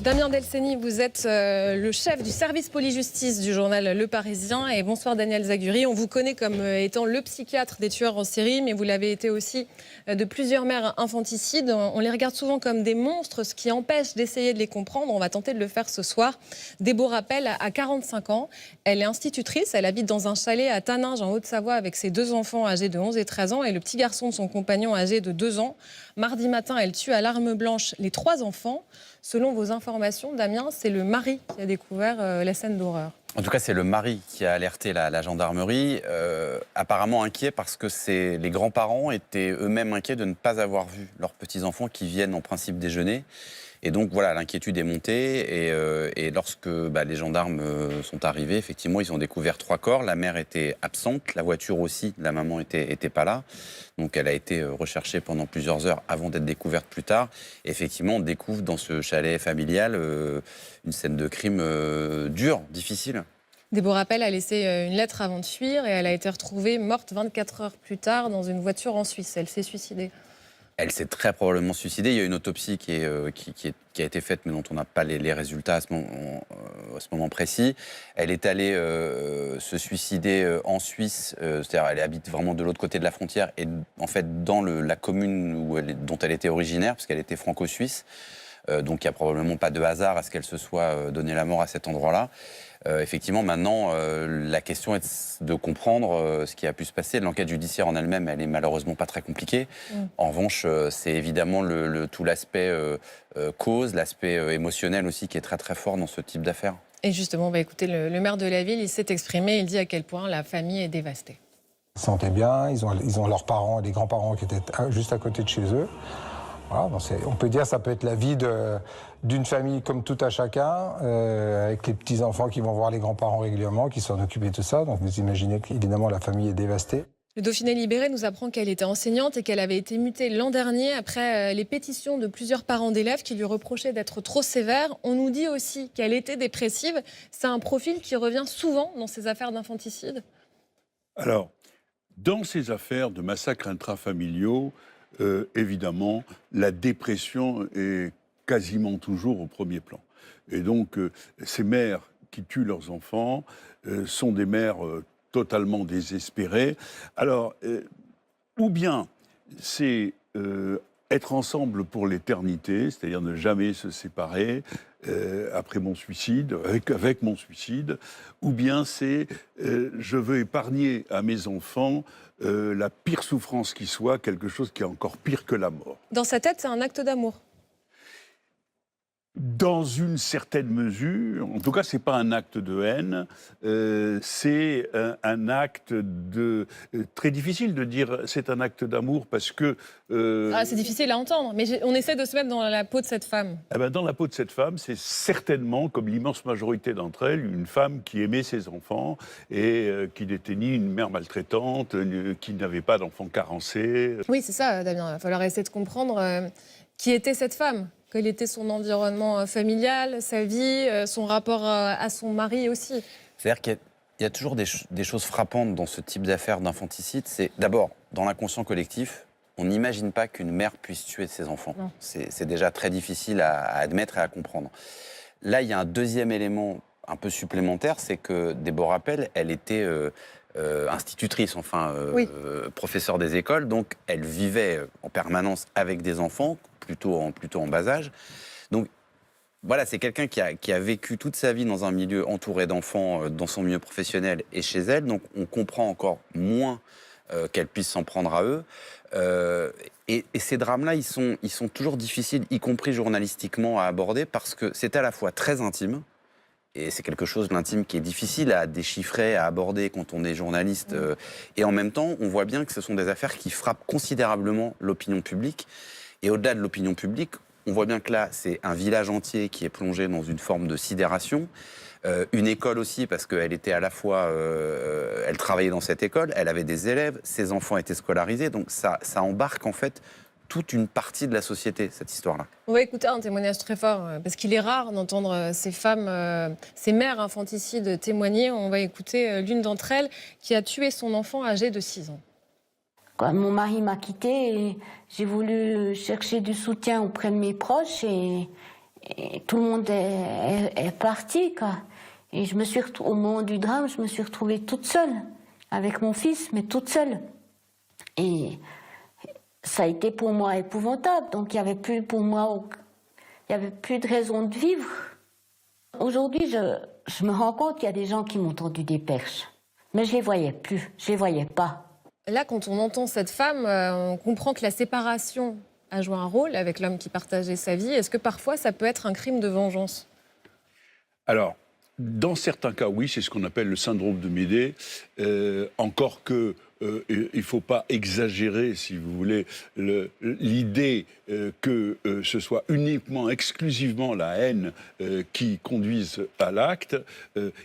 Damien Delceni, vous êtes le chef du service police-justice du journal Le Parisien. Et bonsoir Daniel Zaguri. On vous connaît comme étant le psychiatre des tueurs en série, mais vous l'avez été aussi de plusieurs mères infanticides. On les regarde souvent comme des monstres, ce qui empêche d'essayer de les comprendre. On va tenter de le faire ce soir. Déborah Pell a 45 ans. Elle est institutrice. Elle habite dans un chalet à Taninges, en Haute-Savoie, avec ses deux enfants âgés de 11 et 13 ans et le petit garçon de son compagnon âgé de 2 ans. Mardi matin, elle tue à l'arme blanche les 3 enfants. Selon vos informations, Damien, c'est le mari qui a découvert la scène d'horreur. En tout cas, c'est le mari qui a alerté la gendarmerie, apparemment inquiet parce que les grands-parents étaient eux-mêmes inquiets de ne pas avoir vu leurs petits-enfants qui viennent en principe déjeuner. Et donc voilà, l'inquiétude est montée et lorsque les gendarmes sont arrivés, effectivement, ils ont découvert 3 corps. La mère était absente, la voiture aussi, la maman était pas là. Donc elle a été recherchée pendant plusieurs heures avant d'être découverte plus tard. Et effectivement, on découvre dans ce chalet familial une scène de crime dure, difficile. Déborah Pell a laissé une lettre avant de fuir et elle a été retrouvée morte 24 heures plus tard dans une voiture en Suisse. Elle s'est suicidée. Elle s'est très probablement suicidée. Il y a une autopsie qui a été faite, mais dont on n'a pas les résultats à ce moment précis. Elle est allée se suicider en Suisse, c'est-à-dire elle habite vraiment de l'autre côté de la frontière, et en fait dans la commune dont elle était originaire, parce qu'elle était franco-suisse. Donc il n'y a probablement pas de hasard à ce qu'elle se soit donné la mort à cet endroit-là. Effectivement, maintenant, la question est de comprendre ce qui a pu se passer. L'enquête judiciaire en elle-même, elle est malheureusement pas très compliquée. En revanche, c'est évidemment tout l'aspect cause, l'aspect émotionnel aussi qui est très très fort dans ce type d'affaires. Et justement, on va écouter le maire de la ville. Il s'est exprimé, il dit à quel point la famille est dévastée. Ils se sentaient bien, ils ont leurs parents, des grands-parents qui étaient juste à côté de chez eux. Voilà, on peut dire que ça peut être la vie d'une famille comme tout à chacun, avec les petits-enfants qui vont voir les grands-parents régulièrement, qui s'en occupent et tout ça. Donc vous imaginez qu'évidemment la famille est dévastée. Le Dauphiné libéré nous apprend qu'elle était enseignante et qu'elle avait été mutée l'an dernier après les pétitions de plusieurs parents d'élèves qui lui reprochaient d'être trop sévère. On nous dit aussi qu'elle était dépressive. C'est un profil qui revient souvent dans ces affaires d'infanticide. Alors, dans ces affaires de massacres intrafamiliaux, évidemment, la dépression est quasiment toujours au premier plan. Et donc, ces mères qui tuent leurs enfants sont des mères totalement désespérées. Alors, ou bien c'est être ensemble pour l'éternité, c'est-à-dire ne jamais se séparer après mon suicide, avec mon suicide, ou bien c'est je veux épargner à mes enfants la pire souffrance qui soit, quelque chose qui est encore pire que la mort. Dans sa tête, c'est un acte d'amour. Dans une certaine mesure, en tout cas, c'est pas un acte de haine, c'est un acte très difficile de dire c'est un acte d'amour parce que... c'est difficile à entendre, mais on essaie de se mettre dans la peau de cette femme. Eh ben, dans la peau de cette femme, c'est certainement, comme l'immense majorité d'entre elles, une femme qui aimait ses enfants et qui n'était ni une mère maltraitante, qui n'avait pas d'enfants carencés. Oui, c'est ça, Damien. Il va falloir essayer de comprendre qui était cette femme. Quel était son environnement familial, sa vie, son rapport à son mari aussi. C'est-à-dire qu'il y a toujours des choses frappantes dans ce type d'affaires d'infanticide. C'est d'abord, dans l'inconscient collectif, on n'imagine pas qu'une mère puisse tuer ses enfants. C'est déjà très difficile à admettre et à comprendre. Là, il y a un deuxième élément un peu supplémentaire, c'est que Déborah Pell, elle était institutrice, professeure des écoles, donc elle vivait en permanence avec des enfants, plutôt en bas âge. Donc voilà, c'est quelqu'un qui a vécu toute sa vie dans un milieu entouré d'enfants, dans son milieu professionnel et chez elle, donc on comprend encore moins qu'elle puisse s'en prendre à eux. Et ces drames-là, ils sont toujours difficiles, y compris journalistiquement, à aborder, parce que c'est à la fois très intime, et c'est quelque chose, l'intime, qui est difficile à déchiffrer, à aborder quand on est journaliste. Et en même temps, on voit bien que ce sont des affaires qui frappent considérablement l'opinion publique. Et au-delà de l'opinion publique, on voit bien que là, c'est un village entier qui est plongé dans une forme de sidération. Une école aussi, parce qu'elle était à la fois... elle travaillait dans cette école, elle avait des élèves, ses enfants étaient scolarisés. Donc ça embarque en fait toute une partie de la société, cette histoire-là. On va écouter un témoignage très fort, parce qu'il est rare d'entendre ces femmes, ces mères infanticides témoigner. On va écouter l'une d'entre elles qui a tué son enfant âgé de 6 ans. Quand mon mari m'a quittée, j'ai voulu chercher du soutien auprès de mes proches et Et tout le monde est parti, quoi. Et au moment du drame, je me suis retrouvée toute seule, avec mon fils, mais toute seule. Et ça a été pour moi épouvantable. Donc il n'y avait plus pour moi, il y avait plus de raison de vivre. Aujourd'hui, je me rends compte qu'il y a des gens qui m'ont tendu des perches. Mais je les voyais plus, je les voyais pas. Là, quand on entend cette femme, on comprend que la séparation a joué un rôle avec l'homme qui partageait sa vie. Est-ce que parfois, ça peut être un crime de vengeance? Alors, dans certains cas, oui, c'est ce qu'on appelle le syndrome de Médée. Encore que il ne faut pas exagérer, si vous voulez, l'idée que ce soit uniquement, exclusivement la haine qui conduise à l'acte.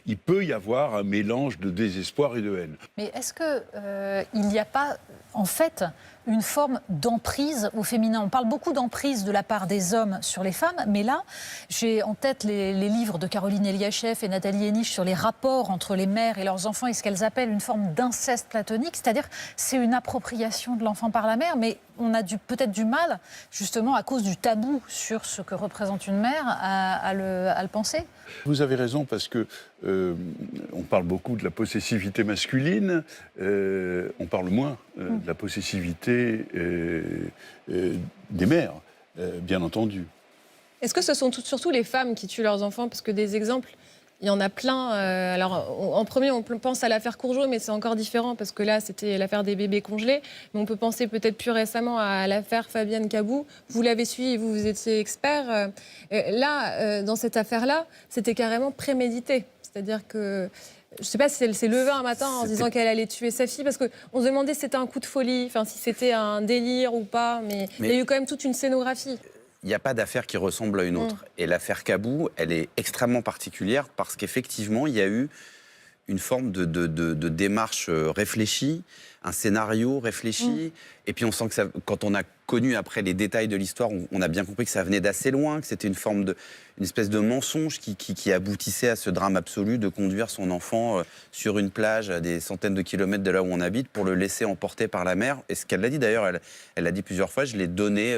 Il peut y avoir un mélange de désespoir et de haine. Mais est-ce qu'il n'y a pas, en fait, une forme d'emprise au féminin? On parle beaucoup d'emprise de la part des hommes sur les femmes, mais là, j'ai en tête les livres de Caroline Eliachev et Nathalie Henich sur les rapports entre les mères et leurs enfants et ce qu'elles appellent une forme d'inceste platonique, c'est-à-dire c'est une appropriation de l'enfant par la mère, mais on a peut-être du mal, justement à cause du tabou sur ce que représente une mère, à le penser. Vous avez raison, parce que on parle beaucoup de la possessivité masculine, on parle moins de la possessivité des mères, bien entendu. Est-ce que ce sont surtout les femmes qui tuent leurs enfants? Parce que des exemples, il y en a plein. Alors, en premier, on pense à l'affaire Courgeot, mais c'est encore différent parce que là, c'était l'affaire des bébés congelés. Mais on peut penser peut-être plus récemment à l'affaire Fabienne Cabou. Vous l'avez suivi, vous étiez expert. Là, dans cette affaire-là, c'était carrément prémédité. C'est-à-dire que je ne sais pas si elle s'est levée un matin en se disant qu'elle allait tuer sa fille, parce qu'on se demandait si c'était un coup de folie, enfin, si c'était un délire ou pas. Mais il y a eu quand même toute une scénographie. Il n'y a pas d'affaire qui ressemble à une autre. Et l'affaire Cabou, elle est extrêmement particulière parce qu'effectivement, il y a eu une forme de démarche réfléchie, un scénario réfléchi. Et puis on sent que quand on a connu après les détails de l'histoire, on a bien compris que ça venait d'assez loin, que c'était une espèce de mensonge qui aboutissait à ce drame absolu de conduire son enfant sur une plage à des centaines de kilomètres de là où on habite pour le laisser emporter par la mer. Et ce qu'elle l'a dit d'ailleurs, elle l'a dit plusieurs fois, je l'ai donné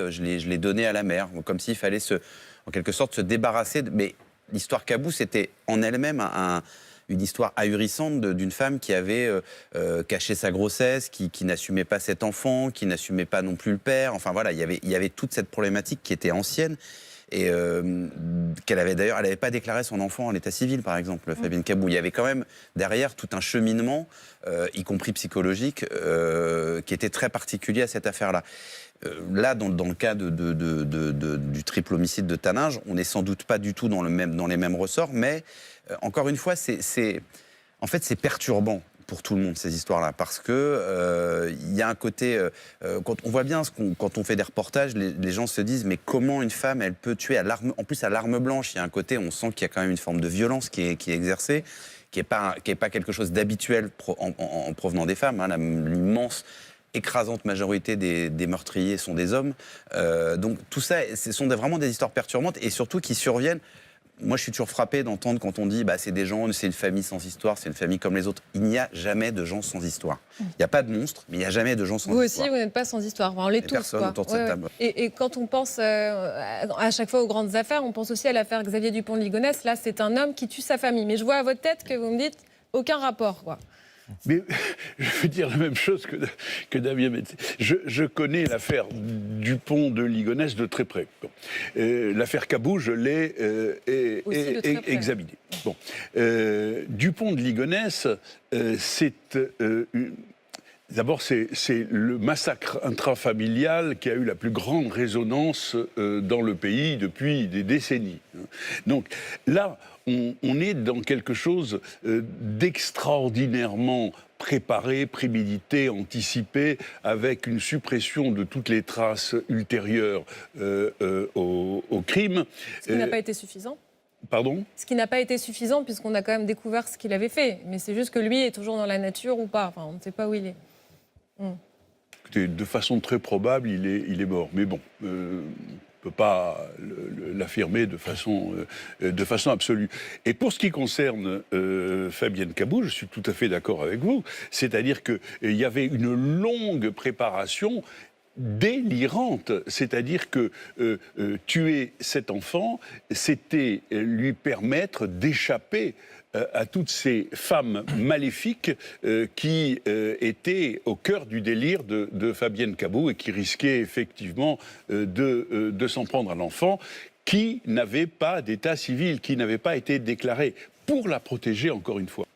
à la mer, comme s'il fallait en quelque sorte se débarrasser. Mais l'histoire Cabou, c'était en elle-même une histoire ahurissante d'une femme qui avait caché sa grossesse, qui n'assumait pas cet enfant, qui n'assumait pas non plus le père. Enfin voilà, il y avait toute cette problématique qui était ancienne et qu'elle avait d'ailleurs, elle n'avait pas déclaré son enfant en état civil, par exemple, Fabienne Cabou. Il y avait quand même derrière tout un cheminement, y compris psychologique, qui était très particulier à cette affaire-là. Là, dans le cas du triple homicide de Taninges, on n'est sans doute pas du tout dans les mêmes ressorts, mais encore une fois, c'est perturbant pour tout le monde, ces histoires-là, parce que y a un côté... quand on voit bien, quand on fait des reportages, les gens se disent, mais comment une femme, elle peut tuer en plus à l'arme blanche? Il y a un côté, on sent qu'il y a quand même une forme de violence qui est exercée, qui n'est pas quelque chose d'habituel en provenant des femmes. Hein, l'immense écrasante majorité des meurtriers sont des hommes. Donc tout ça, ce sont vraiment des histoires perturbantes et surtout qui surviennent. Moi, je suis toujours frappé d'entendre quand on dit c'est des gens, c'est une famille sans histoire, c'est une famille comme les autres. Il n'y a jamais de gens sans histoire. Il n'y a pas de monstres, mais il n'y a jamais de gens sans histoire. Vous aussi, vous n'êtes pas sans histoire. Enfin, on l'est tous. Personne autour de cette table. Et quand on pense à chaque fois aux grandes affaires, on pense aussi à l'affaire Xavier Dupont de Ligonnès. Là, c'est un homme qui tue sa famille. Mais je vois à votre tête que vous me dites aucun rapport, quoi. Mais je veux dire la même chose que Damien Médée. Je connais l'affaire Dupont de Ligonnès de très près. Bon. L'affaire Cabou, je l'ai examinée. Bon. Dupont de Ligonnès, d'abord, c'est le massacre intrafamilial qui a eu la plus grande résonance dans le pays depuis des décennies. Donc là, on est dans quelque chose d'extraordinairement préparé, prémédité, anticipé, avec une suppression de toutes les traces ultérieures au crime. Ce qui n'a pas été suffisant. Pardon ? Ce qui n'a pas été suffisant, puisqu'on a quand même découvert ce qu'il avait fait. Mais c'est juste que lui est toujours dans la nature ou pas. Enfin, on ne sait pas où il est. Écoutez, de façon très probable, il est mort. Mais bon, on ne peut pas l'affirmer de façon absolue. Et pour ce qui concerne Fabienne Cabou, je suis tout à fait d'accord avec vous. C'est-à-dire qu'il y avait une longue préparation. délirante. C'est-à-dire que tuer cet enfant, c'était lui permettre d'échapper à toutes ces femmes maléfiques qui étaient au cœur du délire de Fabienne Cabot et qui risquaient effectivement de s'en prendre à l'enfant qui n'avait pas d'état civil, qui n'avait pas été déclaré, pour la protéger encore une fois.